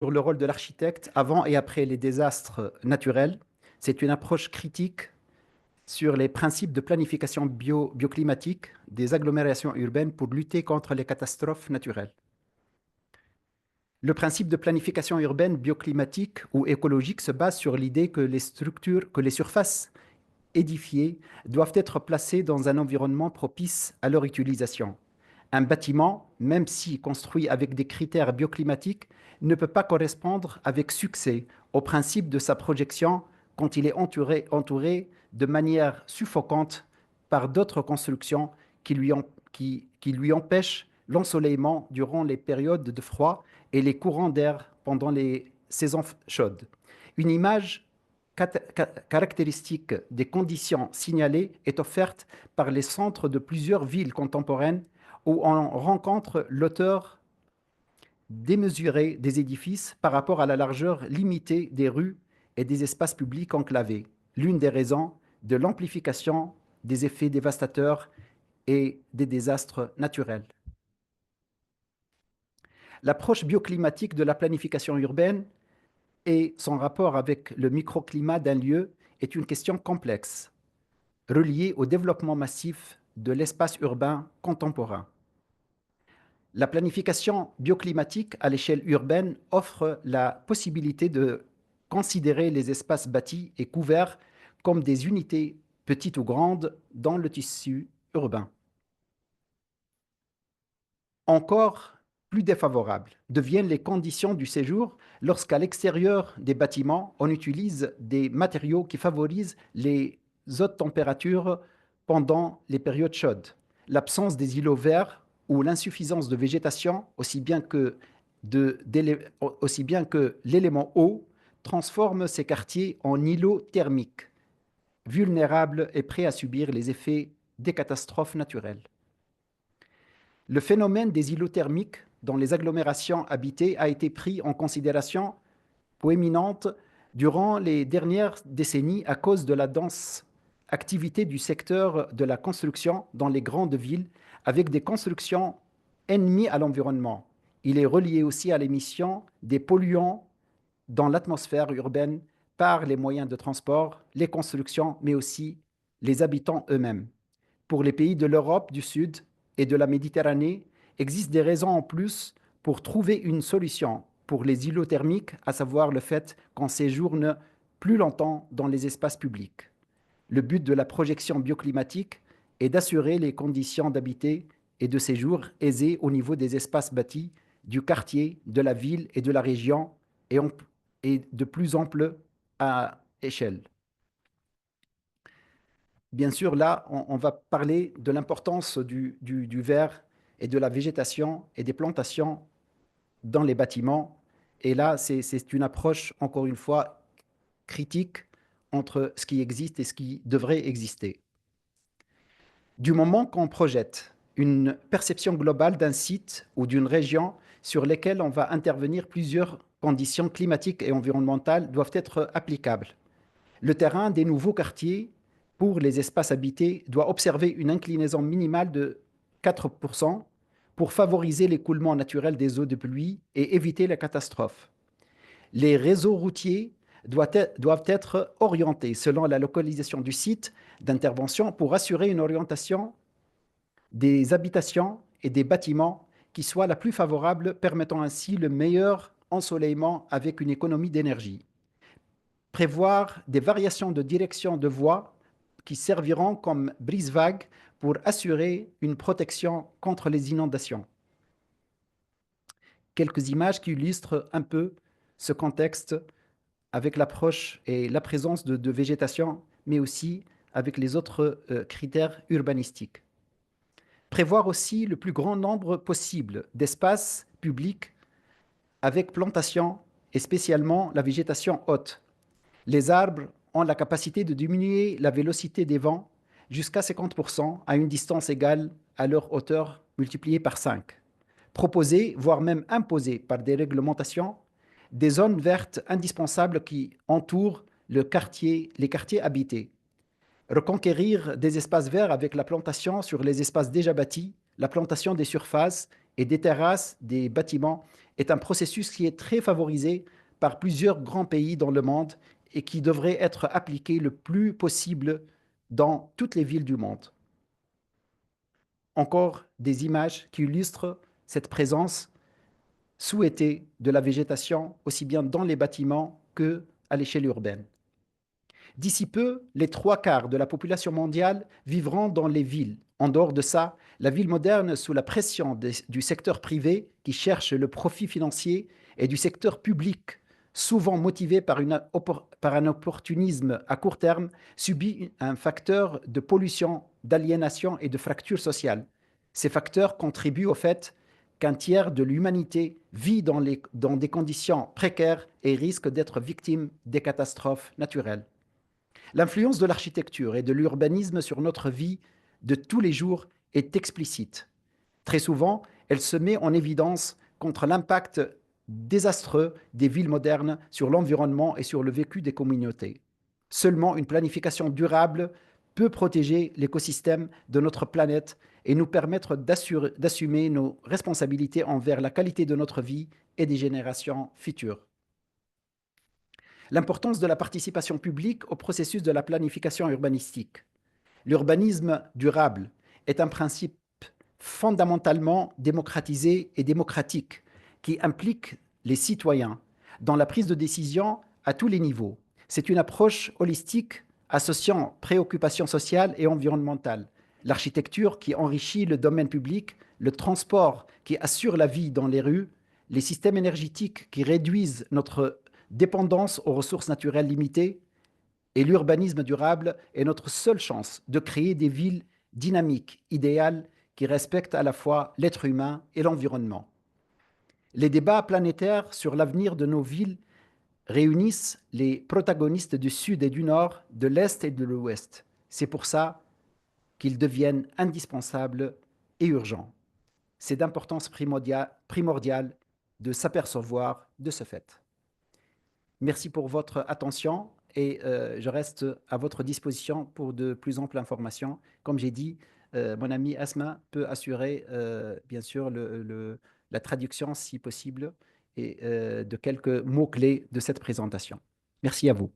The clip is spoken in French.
sur le rôle de l'architecte avant et après les désastres naturels. C'est une approche critique sur les principes de planification bioclimatique des agglomérations urbaines pour lutter contre les catastrophes naturelles. Le principe de planification urbaine bioclimatique ou écologique se base sur l'idée que les surfaces édifiées doivent être placées dans un environnement propice à leur utilisation. Un bâtiment, même si construit avec des critères bioclimatiques, ne peut pas correspondre avec succès au principe de sa projection quand il est entouré de manière suffocante par d'autres constructions qui lui empêchent l'ensoleillement durant les périodes de froid et les courants d'air pendant les saisons chaudes. Une image caractéristique des conditions signalées est offerte par les centres de plusieurs villes contemporaines où on rencontre l'auteur démesurée des édifices par rapport à la largeur limitée des rues et des espaces publics enclavés, l'une des raisons de l'amplification des effets dévastateurs et des désastres naturels. L'approche bioclimatique de la planification urbaine et son rapport avec le microclimat d'un lieu est une question complexe, reliée au développement massif de l'espace urbain contemporain. La planification bioclimatique à l'échelle urbaine offre la possibilité de considérer les espaces bâtis et couverts comme des unités petites ou grandes dans le tissu urbain. Encore plus défavorables deviennent les conditions du séjour lorsqu'à l'extérieur des bâtiments, on utilise des matériaux qui favorisent les hautes températures pendant les périodes chaudes. L'absence des îlots verts ou l'insuffisance de végétation, aussi bien que l'élément eau, transforment ces quartiers en îlots thermiques, vulnérables et prêts à subir les effets des catastrophes naturelles. Le phénomène des îlots thermiques dans les agglomérations habitées a été pris en considération proéminente durant les dernières décennies à cause de la dense activité du secteur de la construction dans les grandes villes, avec des constructions ennemies à l'environnement. Il est relié aussi à l'émission des polluants dans l'atmosphère urbaine par les moyens de transport, les constructions, mais aussi les habitants eux-mêmes. Pour les pays de l'Europe du Sud et de la Méditerranée, existent des raisons en plus pour trouver une solution pour les îlots thermiques, à savoir le fait qu'on séjourne plus longtemps dans les espaces publics. Le but de la projection bioclimatique est d'assurer les conditions d'habiter et de séjour aisées au niveau des espaces bâtis, du quartier, de la ville et de la région, et de plus ample à échelle. Bien sûr, là, on va parler de l'importance du verre et de la végétation et des plantations dans les bâtiments. Et là, c'est une approche, encore une fois, critique entre ce qui existe et ce qui devrait exister. Du moment qu'on projette une perception globale d'un site ou d'une région sur lesquelles on va intervenir, plusieurs conditions climatiques et environnementales doivent être applicables. Le terrain des nouveaux quartiers pour les espaces habités doit observer une inclinaison minimale de 4% pour favoriser l'écoulement naturel des eaux de pluie et éviter la catastrophe. Les réseaux routiers doivent être orientés selon la localisation du site d'intervention pour assurer une orientation des habitations et des bâtiments qui soit la plus favorable, permettant ainsi le meilleur ensoleillement avec une économie d'énergie. Prévoir des variations de direction de voie qui serviront comme brise-vagues pour assurer une protection contre les inondations. Quelques images qui illustrent un peu ce contexte avec l'approche et la présence de végétation, mais aussi avec les autres critères urbanistiques. Prévoir aussi le plus grand nombre possible d'espaces publics avec plantation et spécialement la végétation haute. Les arbres ont la capacité de diminuer la vélocité des vents jusqu'à 50% à une distance égale à leur hauteur multipliée par 5. Proposer, voire même imposer par des réglementations, des zones vertes indispensables qui entourent les quartiers habités. Reconquérir des espaces verts avec la plantation sur les espaces déjà bâtis, la plantation des surfaces et des terrasses des bâtiments est un processus qui est très favorisé par plusieurs grands pays dans le monde et qui devrait être appliqué le plus possible dans toutes les villes du monde. Encore des images qui illustrent cette présence souhaitée de la végétation aussi bien dans les bâtiments que à l'échelle urbaine. D'ici peu, les trois quarts de la population mondiale vivront dans les villes. En dehors de ça, la ville moderne, sous la pression du secteur privé qui cherche le profit financier et du secteur public, souvent motivé par un opportunisme à court terme, subit un facteur de pollution, d'aliénation et de fracture sociale. Ces facteurs contribuent au fait qu'un tiers de l'humanité vit dans des conditions précaires et risque d'être victime des catastrophes naturelles. L'influence de l'architecture et de l'urbanisme sur notre vie de tous les jours est explicite. Très souvent, elle se met en évidence contre l'impact désastreux des villes modernes sur l'environnement et sur le vécu des communautés. Seulement une planification durable peut protéger l'écosystème de notre planète et nous permettre d'assumer nos responsabilités envers la qualité de notre vie et des générations futures. L'importance de la participation publique au processus de la planification urbanistique. L'urbanisme durable est un principe fondamentalement démocratisé et démocratique qui implique les citoyens dans la prise de décision à tous les niveaux. C'est une approche holistique associant préoccupations sociales et environnementales, l'architecture qui enrichit le domaine public, le transport qui assure la vie dans les rues, les systèmes énergétiques qui réduisent notre dépendance aux ressources naturelles limitées, et l'urbanisme durable est notre seule chance de créer des villes dynamiques, idéales, qui respectent à la fois l'être humain et l'environnement. Les débats planétaires sur l'avenir de nos villes réunissent les protagonistes du Sud et du Nord, de l'Est et de l'Ouest. C'est pour ça qu'ils deviennent indispensables et urgents. C'est d'importance primordiale de s'apercevoir de ce fait. Merci pour votre attention et je reste à votre disposition pour de plus amples informations. Comme j'ai dit, mon ami Asma peut assurer bien sûr la traduction si possible et de quelques mots-clés de cette présentation. Merci à vous.